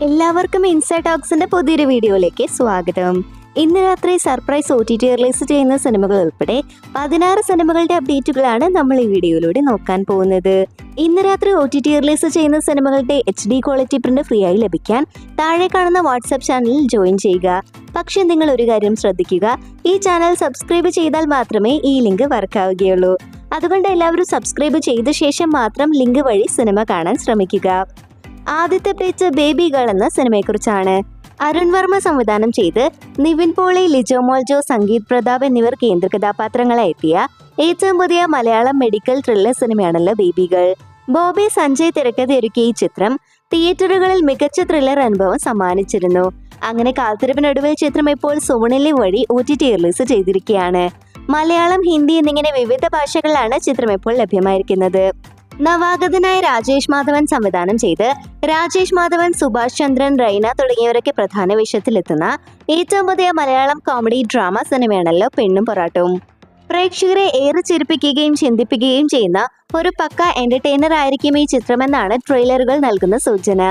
എല്ലാവർക്കും ഇൻസൈഡ് ടോക്സിന്റെ പുതിയൊരു വീഡിയോയിലേക്ക് സ്വാഗതം. ഇന്ന് രാത്രി സർപ്രൈസ് OTT റിലീസ് ചെയ്യുന്ന സിനിമകൾ ഉൾപ്പെടെ 16 സിനിമകളുടെ അപ്ഡേറ്റുകളാണ് നമ്മൾ ഈ വീഡിയോയിലൂടെ നോക്കാൻ പോകുന്നത്. ഇന്ന് രാത്രി OTT റിലീസ് ചെയ്യുന്ന സിനിമകളുടെ HD ക്വാളിറ്റി പ്രിന്റ് ഫ്രീ ആയി ലഭിക്കാൻ താഴെ കാണുന്ന വാട്സ്ആപ്പ് ചാനലിൽ ജോയിൻ ചെയ്യുക. പക്ഷെ നിങ്ങൾ ഒരു കാര്യം ശ്രദ്ധിക്കുക, ഈ ചാനൽ സബ്സ്ക്രൈബ് ചെയ്താൽ മാത്രമേ ഈ ലിങ്ക് വർക്കാവുകയുള്ളൂ. അതുകൊണ്ട് എല്ലാവരും സബ്സ്ക്രൈബ് ചെയ്ത ശേഷം മാത്രം ലിങ്ക് വഴി സിനിമ കാണാൻ ശ്രമിക്കുക. ആദ്യത്തെ അപ്ഡേറ്റ് ബേബി ഗേൾ എന്ന സിനിമയെക്കുറിച്ചാണ്. അരുൺ വർമ്മ സംവിധാനം ചെയ്ത് നിവിൻ പോളി, ലിജോ മോൾജോ, സംഗീത് പ്രതാപ് എന്നിവർ കേന്ദ്ര കഥാപാത്രങ്ങളായി എത്തിയ ഏറ്റവും പുതിയ മലയാളം മെഡിക്കൽ ത്രില്ലർ സിനിമയാണല്ലോ ബേബി ഗേൾ. ബോബി സഞ്ജയ് തിരക്കഥയൊരുക്കിയ ഈ ചിത്രം തിയേറ്ററുകളിൽ മികച്ച ത്രില്ലർ അനുഭവം സമ്മാനിച്ചിരുന്നു. അങ്ങനെ കാത്തിരിപ്പിനൊടുവിൽ ചിത്രം ഇപ്പോൾ സോണിലെ വഴി OTT റിലീസ് ചെയ്തിരിക്കുകയാണ്. മലയാളം, ഹിന്ദി എന്നിങ്ങനെ വിവിധ ഭാഷകളിലാണ് ചിത്രം ഇപ്പോൾ ലഭ്യമായിരിക്കുന്നത്. നവാഗതനായ രാജേഷ് മാധവൻ സംവിധാനം ചെയ്ത് രാജേഷ് മാധവൻ, സുഭാഷ് ചന്ദ്രൻ, റൈന തുടങ്ങിയവരൊക്കെ പ്രധാന വേഷത്തിലെത്തുന്ന ഏറ്റവും പുതിയ മലയാളം കോമഡി ഡ്രാമ സിനിമയാണല്ലോ പെണ്ണും പൊറാട്ടും. പ്രേക്ഷകരെ ഏറെ ചിരിപ്പിക്കുകയും ചിന്തിപ്പിക്കുകയും ചെയ്യുന്ന ഒരു പക്ക എന്റർടൈനർ ആയിരിക്കും ഈ ചിത്രമെന്നാണ് ട്രെയിലറുകൾ നൽകുന്ന സൂചന.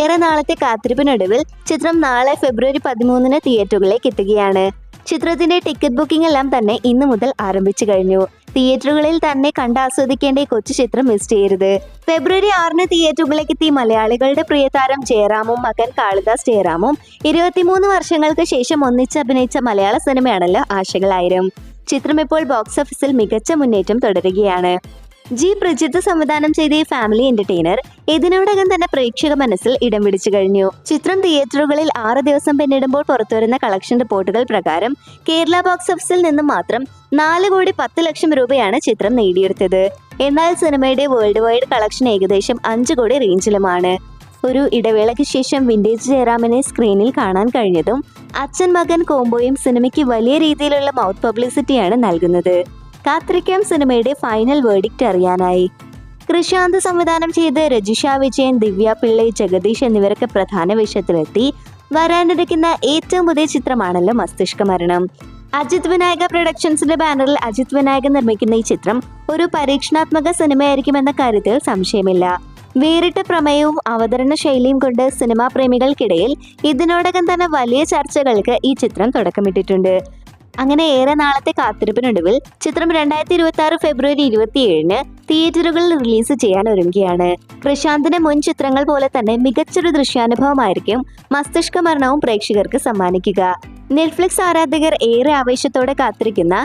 ഏറെ നാളത്തെ കാത്തിരിപ്പിനൊടുവിൽ ചിത്രം നാളെ ഫെബ്രുവരി 13 തിയേറ്ററുകളിലേക്ക് എത്തുകയാണ്. ചിത്രത്തിന്റെ ടിക്കറ്റ് ബുക്കിംഗ് എല്ലാം തന്നെ ഇന്നു മുതൽ ആരംഭിച്ചു കഴിഞ്ഞു. തിയേറ്ററുകളിൽ തന്നെ കണ്ടാസ്വദിക്കേണ്ട ഈ കൊച്ചു ചിത്രം മിസ് ചെയ്യരുത്. ഫെബ്രുവരി 6 തിയേറ്ററുകളിലേക്ക് എത്തി മലയാളികളുടെ പ്രിയതാരം ജയറാമും മകൻ കാളിദാസ് ജയറാമും 23 വർഷങ്ങൾക്ക് ശേഷം ഒന്നിച്ച് അഭിനയിച്ച മലയാള സിനിമയാണല്ലോ ആശകളായിരം. ചിത്രം ഇപ്പോൾ ബോക്സ് ഓഫീസിൽ മികച്ച മുന്നേറ്റം തുടരുകയാണ്. ജി പ്രജിത്ത് സംവിധാനം ചെയ്ത ഈ ഫാമിലി എന്റർടൈനർ ഇതിനോടകം തന്നെ പ്രേക്ഷക മനസ്സിൽ ഇടം പിടിച്ചു കഴിഞ്ഞു. ചിത്രം തിയേറ്ററുകളിൽ 6 ദിവസം പിന്നിടുമ്പോൾ പുറത്തുവരുന്ന കളക്ഷൻ റിപ്പോർട്ടുകൾ പ്രകാരം കേരള ബോക്സ് ഓഫീസിൽ നിന്നും മാത്രം 4,10,00,000 രൂപയാണ് ചിത്രം നേടിയെടുത്തത്. എന്നാൽ സിനിമയുടെ വേൾഡ് വൈഡ് കളക്ഷൻ ഏകദേശം 5 കോടി റേഞ്ചിലുമാണ്. ഒരു ഇടവേളയ്ക്ക് ശേഷം വിന്റേജ് ജയറാമിനെ സ്ക്രീനിൽ കാണാൻ കഴിഞ്ഞതും അച്ഛൻ മകൻ കോംബോയും സിനിമയ്ക്ക് വലിയ രീതിയിലുള്ള മൗത്ത് പബ്ലിസിറ്റിയാണ് നൽകുന്നത്. കാത്തിരിക്കാം സിനിമയുടെ ഫൈനൽ വേർഡിക്റ്റ് അറിയാനായി. കൃഷാന്ത് സംവിധാനം ചെയ്ത് രജിഷ വിജയൻ, ദിവ്യ പിള്ളൈ, ജഗദീഷ് എന്നിവരൊക്കെ പ്രധാന വേഷത്തിലെത്തി വരാനിരിക്കുന്ന ഏറ്റവും പുതിയ ചിത്രമാണല്ലോ മസ്തിഷ്ക മരണം. അജിത് വിനായക പ്രൊഡക്ഷൻസിന്റെ ബാനറിൽ അജിത് വിനായക നിർമ്മിക്കുന്ന ഈ ചിത്രം ഒരു പരീക്ഷണാത്മക സിനിമയായിരിക്കുമെന്ന കാര്യത്തിൽ സംശയമില്ല. വേറിട്ട പ്രമേയവും അവതരണ ശൈലിയും കൊണ്ട് സിനിമാ പ്രേമികൾക്കിടയിൽ ഇതിനോടകം തന്നെ വലിയ ചർച്ചകൾക്ക് ഈ ചിത്രം തുടക്കമിട്ടിട്ടുണ്ട്. അങ്ങനെ ഏറെ നാളത്തെ കാത്തിരിപ്പിനൊടുവിൽ ചിത്രം 2026 ഫെബ്രുവരി 27 തിയേറ്ററുകളിൽ റിലീസ് ചെയ്യാൻ ഒരുങ്ങുകയാണ്. പ്രശാന്തിന്റെ മുൻ ചിത്രങ്ങൾ പോലെ തന്നെ മികച്ചൊരു ദൃശ്യാനുഭവമായിരിക്കും മസ്തിഷ്ക മരണവും പ്രേക്ഷകർക്ക് സമ്മാനിക്കുക. നെറ്റ്ഫ്ലിക്സ് ആരാധകർ ഏറെ ആവേശത്തോടെ കാത്തിരിക്കുന്ന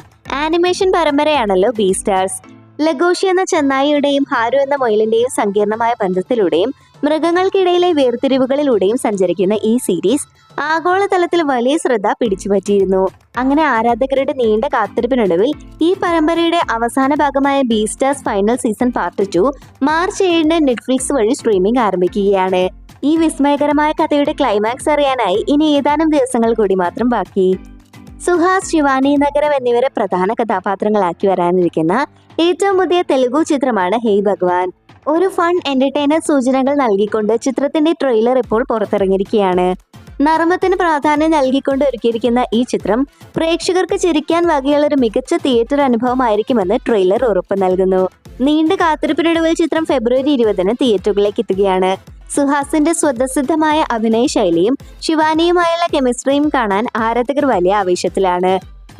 ആനിമേഷൻ പരമ്പരയാണല്ലോ ബീസ്റ്റാർസ്. ലഗോഷി എന്ന ചെന്നായിയുടെയും ഹാരു എന്ന മൊയിലിന്റെയും സങ്കീർണമായ ബന്ധത്തിലൂടെയും മൃഗങ്ങൾക്കിടയിലെ വേർതിരിവുകളിലൂടെയും സഞ്ചരിക്കുന്ന ഈ സീരീസ് ആഗോളതലത്തിൽ വലിയ ശ്രദ്ധ പിടിച്ചുപറ്റിയിരുന്നു. അങ്ങനെ ആരാധകരുടെ നീണ്ട കാത്തിരിപ്പിനൊടുവിൽ ഈ പരമ്പരയുടെ അവസാന ഭാഗമായ Beastars final season part 2 March 7 Netflix വഴി സ്ട്രീമിംഗ് ആരംഭിക്കുകയാണ്. ഈ വിസ്മയകരമായ കഥയുടെ ക്ലൈമാക്സ് അറിയാനായി ഇനി ഏതാനും ദിവസങ്ങൾ കൂടി മാത്രം ബാക്കി. സുഹാസ്, ശിവാനി നഗരം എന്നിവരെ പ്രധാന കഥാപാത്രങ്ങളാക്കി വരാനിരിക്കുന്ന ഏറ്റവും പുതിയ തെലുഗു ചിത്രമാണ് ഹേയ് ഭഗവാൻ. ഒരു ഫൺ എന്റർടൈനർ സൂചനകൾ നൽകിക്കൊണ്ട് ചിത്രത്തിന്റെ ട്രെയിലർ ഇപ്പോൾ പുറത്തിറങ്ങിയിരിക്കുകയാണ്. നർമ്മത്തിന് പ്രാധാന്യം നൽകിക്കൊണ്ട് ഒരുക്കിയിരിക്കുന്ന ഈ ചിത്രം പ്രേക്ഷകർക്ക് ചിരിക്കാൻ വകയുള്ള ഒരു മികച്ച തിയേറ്റർ അനുഭവമായിരിക്കുമെന്ന് ട്രെയിലർ ഉറപ്പ് നൽകുന്നു. നീണ്ട കാത്തിരിപ്പിനൊടുവിൽ ചിത്രം ഫെബ്രുവരി 20 തിയേറ്ററുകളിലേക്ക് എത്തുകയാണ്. സുഹാസിന്റെ സ്വതസിദ്ധമായ അഭിനയ ശൈലിയും ശിവാനിയുമായുള്ള കെമിസ്ട്രിയും കാണാൻ ആരാധകർ വലിയ ആവേശത്തിലാണ്.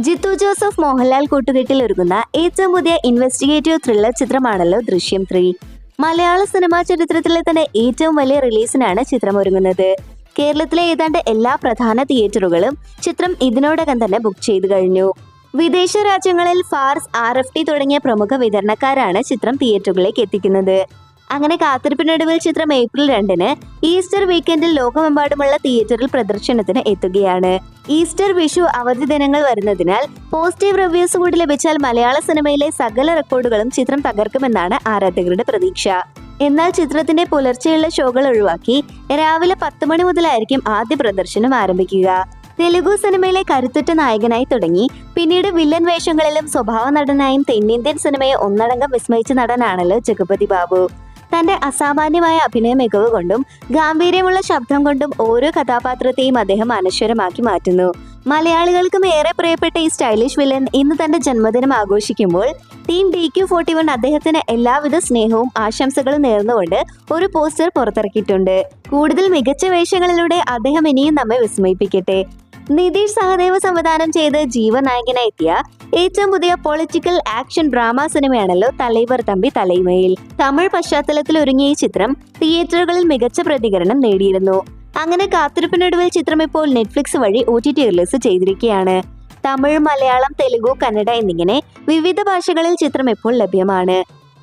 ജിത്തു ജോസഫ്, മോഹൻലാൽ കൂട്ടുകെട്ടിൽ ഒരുങ്ങുന്ന ഏറ്റവും പുതിയ ഇൻവെസ്റ്റിഗേറ്റീവ് ത്രില്ലർ ചിത്രമാണല്ലോ ദൃശ്യം 3. മലയാള സിനിമാ ചരിത്രത്തിലെ തന്നെ ഏറ്റവും വലിയ റിലീസിനാണ് ചിത്രം ഒരുങ്ങുന്നത്. കേരളത്തിലെ ഏതാണ്ട് എല്ലാ പ്രധാന തിയേറ്ററുകളും ചിത്രം ഇതിനോടകം തന്നെ ബുക്ക് ചെയ്തു കഴിഞ്ഞു. വിദേശ രാജ്യങ്ങളിൽ ഫാർസ്, RFT തുടങ്ങിയ പ്രമുഖ വിതരണക്കാരാണ് ചിത്രം തിയേറ്ററുകളിലേക്ക് എത്തിക്കുന്നത്. അങ്ങനെ കാത്തിരിപ്പിനൊടുവിൽ ചിത്രം ഏപ്രിൽ 2 ഈസ്റ്റർ വീക്കെൻഡിൽ ലോകമെമ്പാടുമുള്ള തിയേറ്ററിൽ പ്രദർശനത്തിന് എത്തുകയാണ്. ഈസ്റ്റർ, വിഷു അവധി ദിനങ്ങൾ വരുന്നതിനാൽ പോസിറ്റീവ് റിവ്യൂസ് കൂടി ലഭിച്ചാൽ മലയാള സിനിമയിലെ സകല റെക്കോർഡുകളും ചിത്രം തകർക്കുമെന്നാണ് ആരാധകരുടെ പ്രതീക്ഷ. എന്നാൽ ചിത്രത്തിന്റെ പുലർച്ചെയുള്ള ഷോകൾ ഒഴിവാക്കി രാവിലെ 10 മണി മുതലായിരിക്കും ആദ്യ പ്രദർശനം ആരംഭിക്കുക. തെലുഗു സിനിമയിലെ കരുത്തുറ്റ നായകനായി തുടങ്ങി പിന്നീട് വില്ലൻ വേഷങ്ങളിലും സ്വഭാവ നടനായും തെന്നിന്ത്യൻ സിനിമയെ ഒന്നടങ്കം വിസ്മയിച്ച നടനാണല്ലോ ജഗപതി ബാബു. തന്റെ അസാമാന്യമായ അഭിനയ മികവ് കൊണ്ടും ഗാംഭീര്യമുള്ള ശബ്ദം കൊണ്ടും ഓരോ കഥാപാത്രത്തെയും അദ്ദേഹം അനശ്വരമാക്കി മാറ്റുന്നു. മലയാളികൾക്കും ഏറെ പ്രിയപ്പെട്ട ഈ സ്റ്റൈലിഷ് വില്ലൻ ഇന്ന് തന്റെ ജന്മദിനം ആഘോഷിക്കുമ്പോൾ ടീം DQ41 അദ്ദേഹത്തിന് എല്ലാവിധ സ്നേഹവും ആശംസകളും നേർന്നുകൊണ്ട് ഒരു പോസ്റ്റർ പുറത്തിറക്കിയിട്ടുണ്ട്. കൂടുതൽ മികച്ച വേഷങ്ങളിലൂടെ അദ്ദേഹം ഇനിയും നമ്മെ വിസ്മയിപ്പിക്കട്ടെ. നിതീഷ് സഹദേവ് സംവിധാനം ചെയ്ത് ജീവനായകനായി എത്തിയ ഏറ്റവും പുതിയ പൊളിറ്റിക്കൽ ആക്ഷൻ ഡ്രാമ സിനിമയാണല്ലോ തലൈവർ തമ്പി തലൈമയിൽ. തമിഴ് പശ്ചാത്തലത്തിൽ ഒരുങ്ങിയ ഈ ചിത്രം തിയേറ്ററുകളിൽ മികച്ച പ്രതികരണം നേടിയിരുന്നു. അങ്ങനെ കാത്തിരിപ്പിനൊടുവിൽ ചിത്രം ഇപ്പോൾ നെറ്റ്ഫ്ലിക്സ് വഴി OTT റിലീസ് ചെയ്തിരിക്കുകയാണ്. തമിഴ്, മലയാളം, തെലുഗു, കന്നഡ എന്നിങ്ങനെ വിവിധ ഭാഷകളിൽ ചിത്രം ഇപ്പോൾ ലഭ്യമാണ്.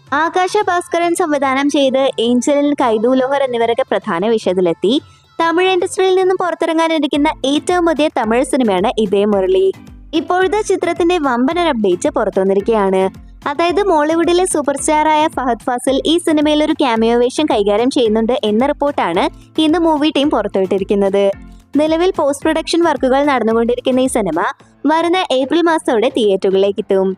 ആകാശ ഭാസ്കരൻ സംവിധാനം ചെയ്ത് ഏഞ്ചലിൻ, കൈതു ലോഹർ എന്നിവരൊക്കെ പ്രധാന വിഷയത്തിലെത്തി. തമിഴ് ഇൻഡസ്ട്രിയിൽ നിന്നും പുറത്തിറങ്ങാനിരിക്കുന്ന ഏറ്റവും പുതിയ തമിഴ് സിനിമയാണ് ഇതേ മുരളി. ഇപ്പോഴത്തെ ചിത്രത്തിന്റെ വമ്പൻ അപ്ഡേറ്റ് പുറത്തു വന്നിരിക്കുകയാണ്. അതായത് മോളിവുഡിലെ സൂപ്പർ സ്റ്റാറായ ഫഹദ് ഫാസിൽ ഈ സിനിമയിൽ ഒരു ക്യാമിയോ വേഷം കൈകാര്യം ചെയ്യുന്നുണ്ട് എന്ന റിപ്പോർട്ടാണ് ഇന്ന് മൂവി ടീം പുറത്തുവിട്ടിരിക്കുന്നത്. നിലവിൽ പോസ്റ്റ് പ്രൊഡക്ഷൻ വർക്കുകൾ നടന്നുകൊണ്ടിരിക്കുന്ന ഈ സിനിമ വരുന്ന ഏപ്രിൽ മാസത്തോടെ തിയേറ്ററുകളിലേക്ക് എത്തും.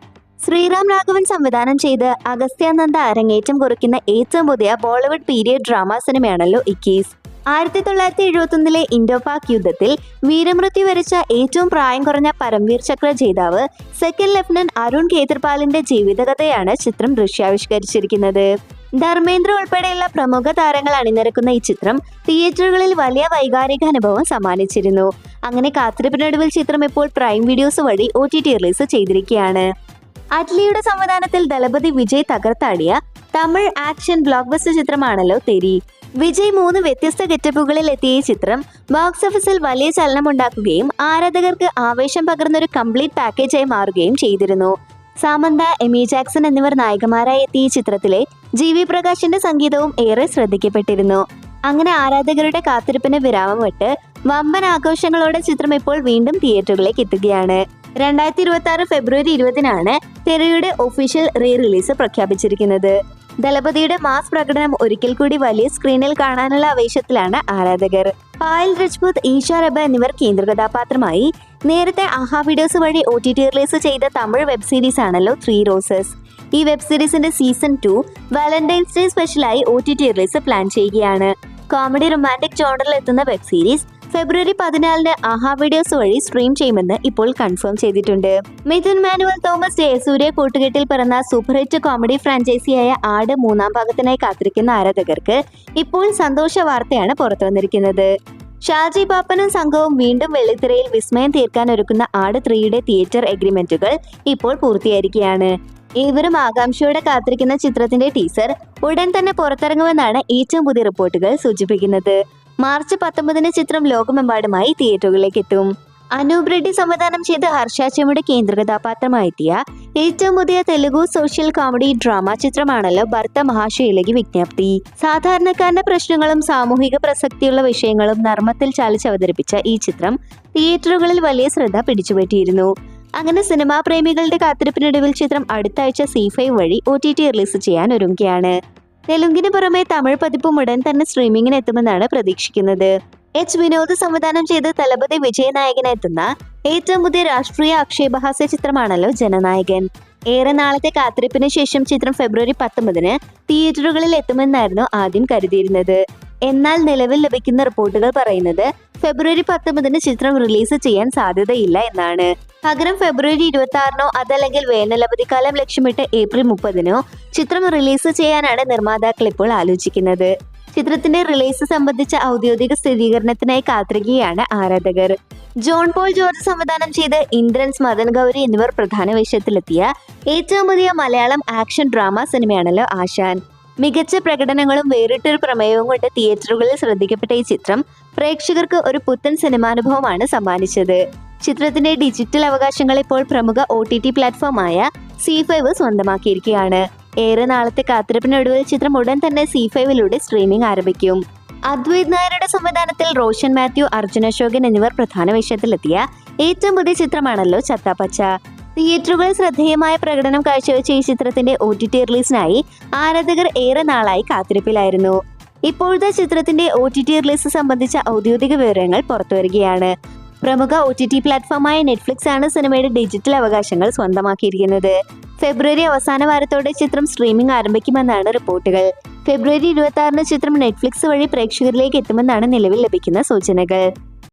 ശ്രീറാം രാഘവൻ സംവിധാനം ചെയ്ത് അഗസ്ത്യാനന്ദ അരങ്ങേറ്റം കുറിക്കുന്ന ഏറ്റവും പുതിയ ബോളിവുഡ് പീരിയഡ് ഡ്രാമ സിനിമയാണല്ലോ ഇക്കീസ്. 1971 ഇൻഡോ പാക് യുദ്ധത്തിൽ വീരമൃത്യു വരിച്ച ഏറ്റവും പ്രായം കുറഞ്ഞ പരംവീർ ചക്ര ജേതാവ് സെക്കൻഡ് ലഫ്റ്റനന്റ് അരുൺ കേത്രപാലിന്റെ ജീവിതകഥയാണ് ചിത്രം ദൃശ്യാവിഷ്കരിച്ചിരിക്കുന്നത്. ധർമ്മേന്ദ്ര ഉൾപ്പെടെയുള്ള പ്രമുഖ താരങ്ങൾ അണിനിരക്കുന്ന ഈ ചിത്രം തിയേറ്ററുകളിൽ വലിയ വൈകാരിക അനുഭവം സമ്മാനിച്ചിരുന്നു. അങ്ങനെ കാത്തിരിപ്പിനൊടുവിൽ ചിത്രം ഇപ്പോൾ പ്രൈം വീഡിയോസ് വഴി OTT റിലീസ് ചെയ്തിരിക്കുകയാണ്. അറ്റ്ലിയുടെ സംവിധാനത്തിൽ ദളപതി വിജയ് തകർത്താടിയ തമിഴ് ആക്ഷൻ ബ്ലോക്ക് ബസ്റ്റർ ചിത്രമാണല്ലോ തെരി. വിജയ് 3 വ്യത്യസ്ത ഗെറ്റപ്പുകളിൽ എത്തിയ ഈ ചിത്രം ബോക്സ് ഓഫീസിൽ വലിയ ചലനമുണ്ടാക്കുകയും ആരാധകർക്ക് ആവേശം പകർന്നൊരു കംപ്ലീറ്റ് പാക്കേജായി മാറുകയും ചെയ്തിരുന്നു. സാമന്ത, എമി ജാക്സൺ എന്നിവർ നായികമാരായി എത്തിയ ഈ ചിത്രത്തിലെ GV പ്രകാശിന്റെ സംഗീതവും ഏറെ ശ്രദ്ധിക്കപ്പെട്ടിരുന്നു. അങ്ങനെ ആരാധകരുടെ കാത്തിരിപ്പിന് വിരാമം വിട്ട് വമ്പൻ ആഘോഷങ്ങളോടെ ചിത്രം ഇപ്പോൾ വീണ്ടും തിയേറ്ററുകളിലേക്ക് എത്തുകയാണ്. 2026 ഫെബ്രുവരി 20-നാണ് തെറിയുടെ ഒഫീഷ്യൽ റീ റിലീസ് പ്രഖ്യാപിച്ചിരിക്കുന്നത്. ദളപതിയുടെ മാസ് പ്രകടനം ഒരിക്കൽ കൂടി വലിയ സ്ക്രീനിൽ കാണാനുള്ള ആവേശത്തിലാണ് ആരാധകർ. പായൽ രജ്പുത്, ഈഷ റബ എന്നിവർ കേന്ദ്ര കഥാപാത്രമായി നേരത്തെ ആഹാ വീഡിയോസ് വഴി OTT റിലീസ് ചെയ്ത തമിഴ് വെബ് സീരീസ് ആണല്ലോ 3 റോസസ്. ഈ വെബ് സീരീസിന്റെ സീസൺ 2 വാലന്റൈൻസ് ഡേ സ്പെഷ്യലായി OTT റിലീസ് പ്ലാൻ ചെയ്യുകയാണ്. കോമഡി റൊമാൻറ്റിക് ജോണറിൽ എത്തുന്ന വെബ് സീരീസ് ഫെബ്രുവരി 14-ന് ആഹാ വീഡിയോസ് വഴി സ്ട്രീം ചെയ്യുമെന്ന് ഇപ്പോൾ കൺഫേം ചെയ്തിട്ടുണ്ട്. മിഥുൻ മാനുവൽ തോമസ്, ജയസൂര്യ കൂട്ടുകെട്ടിൽ പിറന്ന സൂപ്പർ ഹിറ്റ് കോമഡി ഫ്രാഞ്ചൈസിയായ ആട് 3-ാം ഭാഗത്തിനായി കാത്തിരിക്കുന്ന ആരാധകർക്ക് ഇപ്പോൾ സന്തോഷ വാർത്തയാണ് പുറത്തു വന്നിരിക്കുന്നത്. ഷാജി പാപ്പനും സംഘവും വീണ്ടും വെള്ളിത്തിരയിൽ വിസ്മയം തീർക്കാൻ ഒരുക്കുന്ന ആട് 3-യുടെ തിയേറ്റർ എഗ്രിമെന്റുകൾ ഇപ്പോൾ പൂർത്തിയായിരിക്കുകയാണ്. ഏവരും ആകാംക്ഷയോടെ കാത്തിരിക്കുന്ന ചിത്രത്തിന്റെ ടീസർ ഉടൻ തന്നെ പുറത്തിറങ്ങുമെന്നാണ് ഏറ്റവും പുതിയ റിപ്പോർട്ടുകൾ സൂചിപ്പിക്കുന്നത്. മാർച്ച് 19-ന് ചിത്രം ലോകമെമ്പാടുമായി തിയേറ്ററുകളിലേക്ക് എത്തും. അനൂപ് റെഡ്ഡി സംവിധാനം ചെയ്ത് ഹർഷ ചെമ്മുടെ കേന്ദ്ര കഥാപാത്രമായെത്തിയ ഏറ്റവും പുതിയ തെലുഗു സോഷ്യൽ കോമഡി ഡ്രാമ ചിത്രമാണല്ലോ ഭർത്ത മഹാശൈലകി വിജ്ഞപ്തി. സാധാരണക്കാരന്റെ പ്രശ്നങ്ങളും സാമൂഹിക പ്രസക്തിയുള്ള വിഷയങ്ങളും നർമ്മത്തിൽ ചാലിച്ച് അവതരിപ്പിച്ച ഈ ചിത്രം തിയേറ്ററുകളിൽ വലിയ ശ്രദ്ധ പിടിച്ചുപറ്റിയിരുന്നു. അങ്ങനെ സിനിമാ പ്രേമികളുടെ കാത്തിരിപ്പിനൊടുവിൽ ചിത്രം അടുത്ത ആഴ്ച C5 വഴി OTT റിലീസ് ചെയ്യാൻ ഒരുങ്ങുകയാണ്. തെലുങ്കിന് പുറമെ തമിഴ് പതിപ്പും ഉടൻ തന്നെ സ്ട്രീമിംഗിന് എത്തുമെന്നാണ് പ്രതീക്ഷിക്കുന്നത്. വിനോദ് സംവിധാനം ചെയ്ത് ദളപതി വിജയ് നായകനെത്തുന്ന ഏറ്റവും പുതിയ രാഷ്ട്രീയ ആക്ഷേപഹാസ്യ ചിത്രമാണല്ലോ ജനനായകൻ. ഏറെ നാളത്തെ കാത്തിരിപ്പിന് ശേഷം ചിത്രം ഫെബ്രുവരി 19-ന് തിയേറ്ററുകളിൽ എത്തുമെന്നായിരുന്നു ആദ്യം കരുതിയിരുന്നത്. എന്നാൽ നിലവിൽ ലഭിക്കുന്ന റിപ്പോർട്ടുകൾ പറയുന്നത് ഫെബ്രുവരി 19-ന് ചിത്രം റിലീസ് ചെയ്യാൻ സാധ്യതയില്ല എന്നാണ്. പകരം ഫെബ്രുവരി 26-നോ അതല്ലെങ്കിൽ വേനലവധിക്കാലം ലക്ഷ്യമിട്ട് ഏപ്രിൽ 30-നോ ചിത്രം റിലീസ് ചെയ്യാനാണ് നിർമ്മാതാക്കൾ ഇപ്പോൾ ആലോചിക്കുന്നത്. ചിത്രത്തിന്റെ റിലീസ് സംബന്ധിച്ച ഔദ്യോഗിക സ്ഥിരീകരണത്തിനായി കാത്തിരിക്കുകയാണ് ആരാധകർ. ജോൺ പോൾ ജോർജ് സംവിധാനം ചെയ്ത് ഇന്ദ്രൻസ്, മദൻ ഗൗരി എന്നിവർ പ്രധാന വേഷത്തിലെത്തിയ ഏറ്റവും പുതിയ മലയാളം ആക്ഷൻ ഡ്രാമ സിനിമയാണല്ലോ ആശാൻ. മികച്ച പ്രകടനങ്ങളും വേറിട്ടൊരു പ്രമേയവും കൊണ്ട് തിയേറ്ററുകളിൽ ശ്രദ്ധിക്കപ്പെട്ട ഈ ചിത്രം പ്രേക്ഷകർക്ക് ഒരു പുത്തൻ സിനിമാനുഭവമാണ് സമ്മാനിച്ചത്. ചിത്രത്തിന്റെ ഡിജിറ്റൽ അവകാശങ്ങൾ ഇപ്പോൾ പ്രമുഖ OTT പ്ലാറ്റ്ഫോമായ C5 സ്വന്തമാക്കിയിരിക്കുകയാണ്. ഏറെ നാളത്തെ കാത്തിരിപ്പിനൊടുവിൽ ചിത്രം ഉടൻ തന്നെ C5-ലൂടെ സ്ട്രീമിംഗ് ആരംഭിക്കും. അദ്വൈത് നായരുടെ സംവിധാനത്തിൽ റോഷൻ മാത്യു, അർജുൻ അശോകൻ എന്നിവർ പ്രധാന വേഷത്തിലെത്തിയ ഏറ്റവും പുതിയ ചിത്രമാണല്ലോ ചത്താപ്പച്ച. തിയേറ്ററുകളിൽ ശ്രദ്ധേയമായ പ്രകടനം കാഴ്ചവെച്ച ഈ ചിത്രത്തിന്റെ OTT റിലീസിനായി ആരാധകർ ഏറെ നാളായി കാത്തിരിപ്പിലായിരുന്നു. ഇപ്പോഴത്തെ ചിത്രത്തിന്റെ OTT റിലീസ് സംബന്ധിച്ച ഔദ്യോഗിക വിവരങ്ങൾ പുറത്തുവരികയാണ്. പ്രമുഖ OTT പ്ലാറ്റ്ഫോമായ നെറ്റ്ഫ്ലിക്സ് ആണ് സിനിമയുടെ ഡിജിറ്റൽ അവകാശങ്ങൾ സ്വന്തമാക്കിയിരിക്കുന്നത്. ഫെബ്രുവരി അവസാന വാരത്തോടെ ചിത്രം സ്ട്രീമിംഗ് ആരംഭിക്കുമെന്നാണ് റിപ്പോർട്ടുകൾ. ഫെബ്രുവരി 26-ന് ചിത്രം നെറ്റ്ഫ്ലിക്സ് വഴി പ്രേക്ഷകരിലേക്ക് എത്തുമെന്നാണ് നിലവിൽ ലഭിക്കുന്ന സൂചനകൾ.